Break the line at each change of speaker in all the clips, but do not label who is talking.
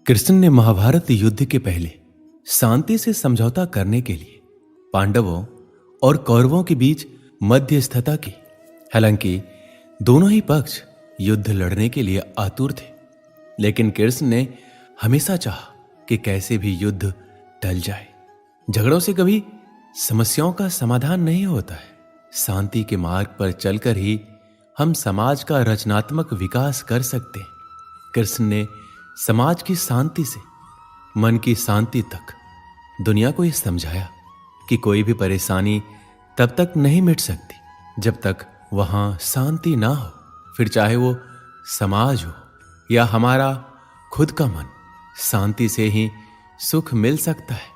कृष्ण ने महाभारत युद्ध के पहले शांति से समझौता करने के लिए पांडवों और कौरवों के बीच मध्यस्थता की। हालांकि दोनों ही पक्ष युद्ध लड़ने के लिए आतुर थे, लेकिन कृष्ण ने हमेशा चाहा कि कैसे भी युद्ध टल जाए। झगड़ों से कभी समस्याओं का समाधान नहीं होता है। शांति के मार्ग पर चलकर ही हम समाज का रचनात्मक विकास कर सकते हैं। कृष्ण ने समाज की शांति से मन की शांति तक दुनिया को यह समझाया कि कोई भी परेशानी तब तक नहीं मिट सकती जब तक वहां शांति ना हो। फिर चाहे वो समाज हो या हमारा खुद का मन, शांति से ही सुख मिल सकता है,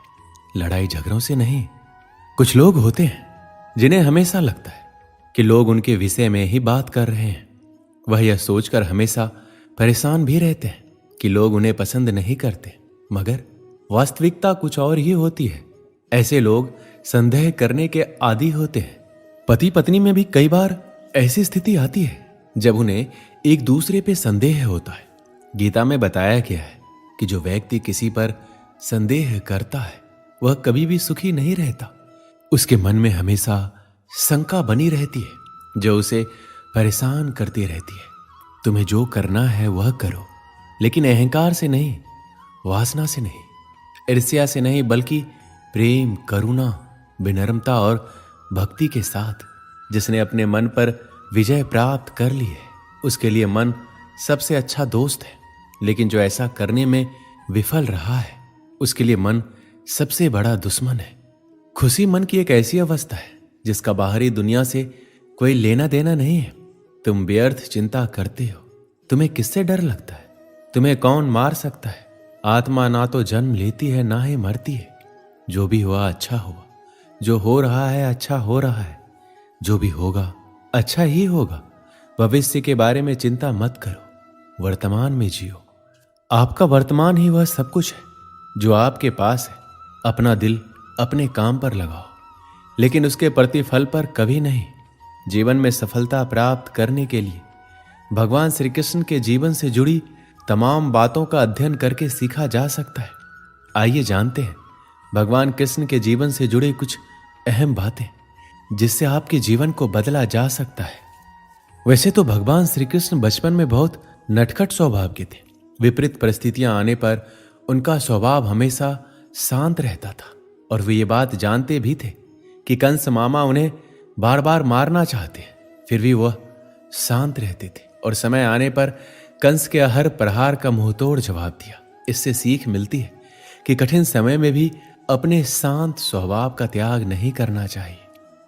लड़ाई झगड़ों से नहीं। कुछ लोग होते हैं जिन्हें हमेशा लगता है कि लोग उनके विषय में ही बात कर रहे हैं। वह यह सोचकर हमेशा परेशान भी रहते हैं कि लोग उन्हें पसंद नहीं करते, मगर वास्तविकता कुछ और ही होती है। ऐसे लोग संदेह करने के आदी होते हैं। पति पत्नी में भी कई बार ऐसी स्थिति आती है जब उन्हें एक दूसरे पे संदेह होता है। गीता में बताया गया है कि जो व्यक्ति किसी पर संदेह करता है वह कभी भी सुखी नहीं रहता। उसके मन में हमेशा शंका बनी रहती है जो उसे परेशान करती रहती है। तुम्हें जो करना है वह करो, लेकिन अहंकार से नहीं, वासना से नहीं, ईर्ष्या से नहीं, बल्कि प्रेम, करुणा, विनम्रता और भक्ति के साथ। जिसने अपने मन पर विजय प्राप्त कर ली है उसके लिए मन सबसे अच्छा दोस्त है, लेकिन जो ऐसा करने में विफल रहा है उसके लिए मन सबसे बड़ा दुश्मन है। खुशी मन की एक ऐसी अवस्था है जिसका बाहरी दुनिया से कोई लेना देना नहीं है। तुम व्यर्थ चिंता करते हो। तुम्हें किससे डर लगता है? तुम्हें कौन मार सकता है? आत्मा ना तो जन्म लेती है ना ही मरती है। जो भी हुआ अच्छा हुआ, जो हो रहा है अच्छा हो रहा है, जो भी होगा अच्छा ही होगा। भविष्य के बारे में चिंता मत करो, वर्तमान में जियो। आपका वर्तमान ही वह सब कुछ है जो आपके पास है। अपना दिल अपने काम पर लगाओ, लेकिन उसके प्रतिफल पर कभी नहीं। जीवन में सफलता प्राप्त करने के लिए भगवान श्री कृष्ण के जीवन से जुड़ी तमाम बातों का अध्ययन करके सीखा जा सकता है। आइए जानते हैं भगवान कृष्ण के जीवन से जुड़े कुछ अहम बातें जिससे आपके जीवन को बदला जा सकता है। वैसे तो भगवान श्री कृष्ण बचपन में बहुत नटखट स्वभाव के थे। विपरीत परिस्थितियां आने पर उनका स्वभाव हमेशा शांत रहता था और वे ये बात जानते भी थे कि कंस मामा उन्हें बार बार मारना चाहते हैं, फिर भी वह शांत रहते थे और समय आने पर कंस के हर प्रहार का मुंहतोड़ जवाब दिया। इससे सीख मिलती है कि कठिन समय में भी अपने शांत स्वभाव का त्याग नहीं करना चाहिए।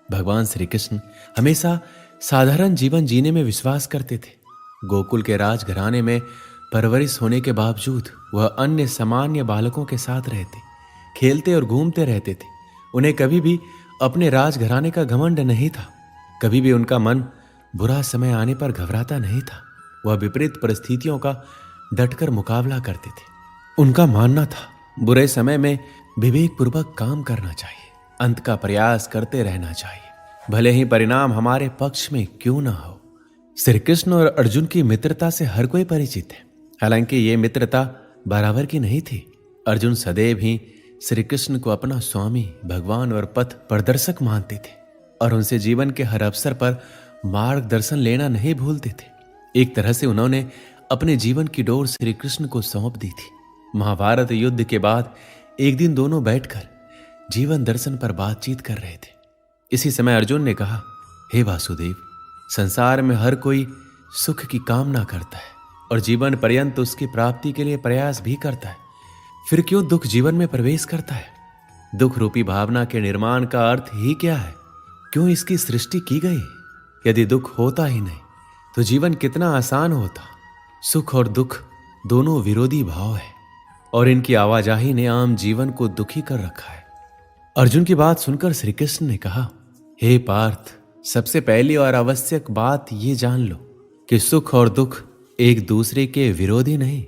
भगवान श्री कृष्ण हमेशा साधारण जीवन जीने में विश्वास करते थे। गोकुल के राजघराने में परवरिश होने के बावजूद वह अन्य सामान्य बालकों के साथ रहते, खेलते और घूमते रहते थे। उन्हें कभी भी अपने राजघराने का घमंड नहीं था। कभी भी उनका मन बुरा समय आने पर घबराता नहीं था। वह विपरीत परिस्थितियों का डटकर मुकाबला करते थे। उनका मानना था बुरे समय में विवेकपूर्वक काम करना चाहिए, अंत का प्रयास करते रहना चाहिए, भले ही परिणाम हमारे पक्ष में क्यों ना हो। श्री कृष्ण और अर्जुन की मित्रता से हर कोई परिचित है। हालांकि ये मित्रता बराबर की नहीं थी। अर्जुन सदैव ही श्री कृष्ण को अपना स्वामी, भगवान और पथ प्रदर्शक मानते थे और उनसे जीवन के हर अवसर पर मार्गदर्शन लेना नहीं भूलते थे। एक तरह से उन्होंने अपने जीवन की डोर श्री कृष्ण को सौंप दी थी। महाभारत युद्ध के बाद एक दिन दोनों बैठकर जीवन दर्शन पर बातचीत कर रहे थे। इसी समय अर्जुन ने कहा, हे वासुदेव, संसार में हर कोई सुख की कामना करता है और जीवन पर्यंत उसकी प्राप्ति के लिए प्रयास भी करता है। फिर क्यों दुख जीवन में प्रवेश करता है? दुख रूपी भावना के निर्माण का अर्थ ही क्या है? क्यों इसकी सृष्टि की गई? यदि दुख होता ही नहीं तो जीवन कितना आसान होता। सुख और दुख दोनों विरोधी भाव है और इनकी आवाजाही ने आम जीवन को दुखी कर रखा है। अर्जुन की बात सुनकर श्री कृष्ण ने कहा, हे पार्थ, सबसे पहली और आवश्यक बात ये जान लो कि सुख और दुख एक दूसरे के विरोधी नहीं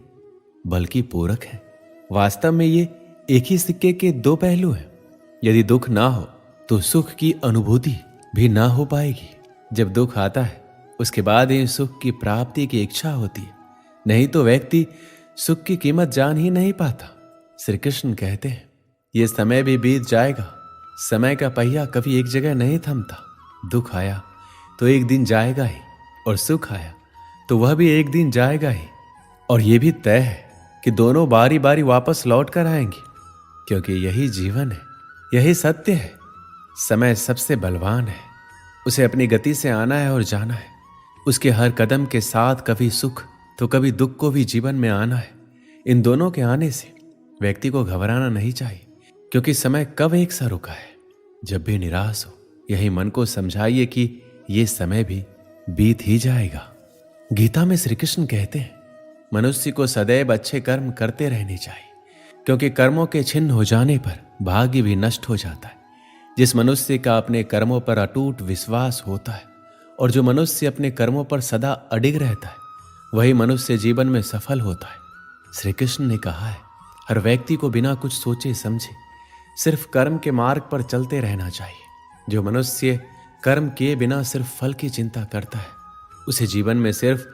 बल्कि पूरक है। वास्तव में ये एक ही सिक्के के दो पहलू हैं। यदि दुख ना हो तो सुख की अनुभूति भी ना हो पाएगी। जब दुख आता है उसके बाद ही सुख की प्राप्ति की इच्छा होती है। नहीं तो व्यक्ति सुख की कीमत जान ही नहीं पाता। श्री कृष्ण कहते हैं, ये समय भी बीत जाएगा। समय का पहिया कभी एक जगह नहीं थमता। दुख आया तो एक दिन जाएगा ही, और सुख आया तो वह भी एक दिन जाएगा ही। और यह भी तय है कि दोनों बारी बारी वापस लौट कर आएंगे, क्योंकि यही जीवन है, यही सत्य है। समय सबसे बलवान है, उसे अपनी गति से आना है और जाना है। उसके हर कदम के साथ कभी सुख तो कभी दुख को भी जीवन में आना है। इन दोनों के आने से व्यक्ति को घबराना नहीं चाहिए, क्योंकि समय कब एक सा रुका है। जब भी निराश हो, यही मन को समझाइए कि ये समय भी बीत ही जाएगा। गीता में श्री कृष्ण कहते हैं, मनुष्य को सदैव अच्छे कर्म करते रहने चाहिए, क्योंकि कर्मों के छिन्न हो जाने पर भाग्य भी नष्ट हो जाता है। जिस मनुष्य का अपने कर्मों पर अटूट विश्वास होता है और जो मनुष्य अपने कर्मों पर सदा अडिग रहता है, वही मनुष्य जीवन में सफल होता है। श्री कृष्ण ने कहा है, हर व्यक्ति को बिना कुछ सोचे समझे सिर्फ कर्म के मार्ग पर चलते रहना चाहिए। जो मनुष्य कर्म किए बिना सिर्फ फल की चिंता करता है, उसे जीवन में सिर्फ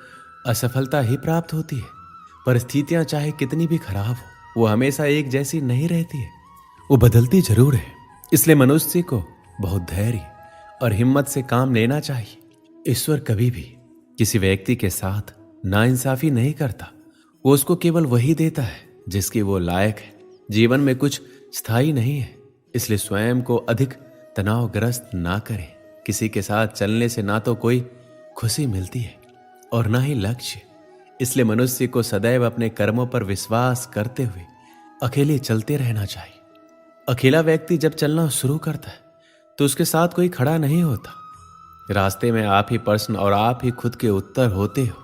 असफलता ही प्राप्त होती है। परिस्थितियां चाहे कितनी भी खराब हो, वो हमेशा एक जैसी नहीं रहती है, वो बदलती जरूर है। इसलिए मनुष्य को बहुत धैर्य और हिम्मत से काम लेना चाहिए। ईश्वर कभी भी किसी व्यक्ति के साथ नाइंसाफी नहीं करता। वो उसको केवल वही देता है जिसकी वो लायक है। जीवन में कुछ स्थायी नहीं है, इसलिए स्वयं को अधिक तनावग्रस्त ना करें। किसी के साथ चलने से ना तो कोई खुशी मिलती है और ना ही लक्ष्य। इसलिए मनुष्य को सदैव अपने कर्मों पर विश्वास करते हुए अकेले चलते रहना चाहिए। अकेला व्यक्ति जब चलना शुरू करता है तो उसके साथ कोई खड़ा नहीं होता। रास्ते में आप ही प्रश्न और आप ही खुद के उत्तर होते हो।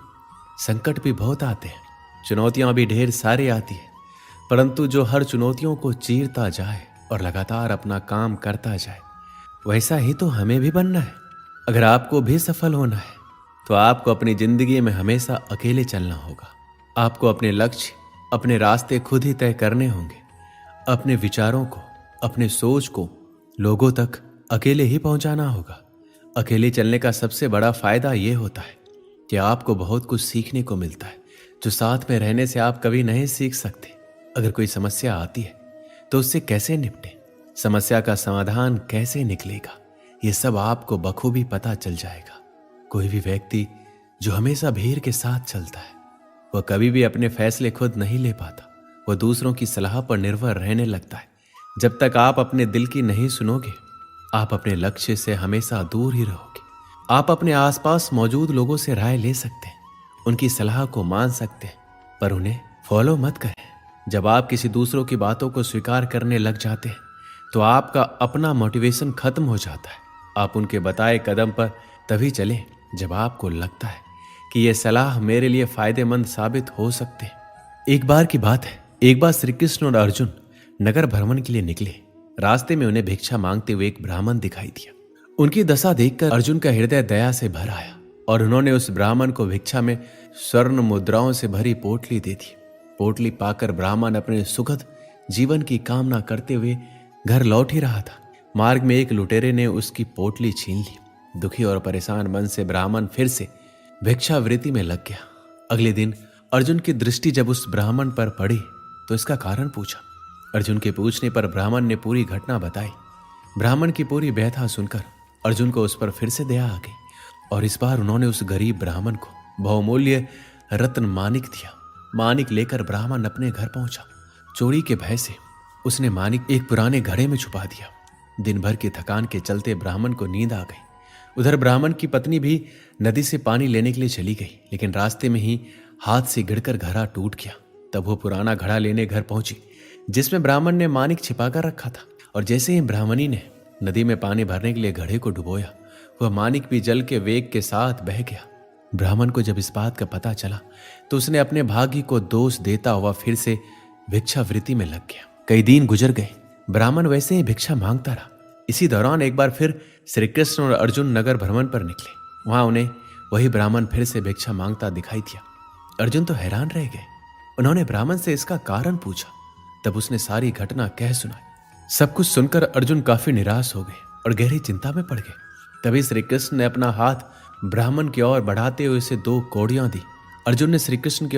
संकट भी बहुत आते हैं, चुनौतियां भी ढेर सारी आती है, परंतु जो हर चुनौतियों को चीरता जाए और लगातार अपना काम करता जाए, वैसा ही तो हमें भी बनना है। अगर आपको भी सफल होना है तो आपको अपनी जिंदगी में हमेशा अकेले चलना होगा। आपको अपने लक्ष्य, अपने रास्ते खुद ही तय करने होंगे। अपने विचारों को, अपने सोच को लोगों तक अकेले ही पहुंचाना होगा। अकेले चलने का सबसे बड़ा फायदा यह होता है कि आपको बहुत कुछ सीखने को मिलता है, जो साथ में रहने से आप कभी नहीं सीख सकते। अगर कोई समस्या आती है तो उससे कैसे निपटे, समस्या का समाधान कैसे निकलेगा, ये सब आपको बखूबी पता चल जाएगा। कोई भी व्यक्ति जो हमेशा भीड़ के साथ चलता है, वह कभी भी अपने फैसले खुद नहीं ले पाता। वह दूसरों की सलाह पर निर्भर रहने लगता है। जब तक आप अपने दिल की नहीं सुनोगे, आप अपने लक्ष्य से हमेशा दूर ही रहोगे। आप अपने आसपास मौजूद लोगों से राय ले सकते हैं, उनकी सलाह को मान सकते हैं, पर उन्हें फॉलो मत करें। जब आप किसी दूसरों की बातों को स्वीकार करने लग जाते हैं तो आपका अपना मोटिवेशन खत्म हो जाता है। आप उनके बताए कदम पर तभी चलें जब आपको लगता है कि यह सलाह मेरे लिए फायदेमंद साबित हो सकते हैं। एक बार की बात है, एक बार श्री कृष्ण और अर्जुन नगर भ्रमण के लिए निकले। रास्ते में उन्हें भिक्षा मांगते हुए एक ब्राह्मण दिखाई दिया। उनकी दशा देखकर अर्जुन का हृदय दया से भर आया और उन्होंने उस ब्राह्मण को भिक्षा में स्वर्ण मुद्राओं से भरी पोटली दे दी। पोटली पाकर ब्राह्मण अपने सुखद जीवन की कामना करते हुए घर लौट ही रहा था। मार्ग में एक लुटेरे ने उसकी पोटली छीन ली। दुखी और परेशान मन से ब्राह्मण फिर से भिक्षावृत्ति में लग गया। अगले दिन अर्जुन की दृष्टि जब उस ब्राह्मण पर पड़ी तो इसका कारण पूछा। अर्जुन के पूछने पर ब्राह्मण ने पूरी घटना बताई। ब्राह्मण की पूरी व्यथा सुनकर अर्जुन को उस पर फिर से दया आ गई और इस बार उन्होंने उस गरीब ब्राह्मण को बहुमूल्य रत्न मानिक दिया। मानिक लेकर ब्राह्मण अपने घर पहुंचा। चोरी के भय से उसने मानिक एक पुराने घड़े में छुपा दिया। दिन भर की थकान के चलते ब्राह्मण को नींद आ गई। उधर ब्राह्मण की पत्नी भी नदी से पानी लेने के लिए चली गई, लेकिन रास्ते में ही हाथ से गिरकर घड़ा टूट गया। तब वो पुराना घड़ा लेने घर पहुंची जिसमें ब्राह्मण ने मानिक छिपाकर रखा था, और जैसे ही ब्राह्मणी ने नदी में पानी भरने के लिए घड़े को डुबोया, वह मानिक भी जल के वेग के साथ बह गया। ब्राह्मण को जब इस बात का पता चला तो उसने अपने भाग्य को दोष देता हुआ फिर से भिक्षावृत्ति में लग गया। कई दिन गुजर गए, ब्राह्मण वैसे ही भिक्षा मांगता रहा। इसी दौरान एक बार फिर श्री कृष्ण और अर्जुन नगर भ्रमण पर निकले। वहां उन्हें वही ब्राह्मण फिर से भिक्षा मांगता दिखाई दिया। अर्जुन तो हैरान रह गए। उन्होंने ब्राह्मण से इसका कारण पूछा। तब उसने सारी घटना कह सुनाई। सब कुछ सुनकर अर्जुन काफी निराश हो गए और गहरी चिंता में पड़ गए। तभी श्री कृष्ण ने अपना हाथ ब्राह्मण की ओर बढ़ाते हुए उसे 2 कौड़ियां दी। अर्जुन ने श्री कृष्ण की ओर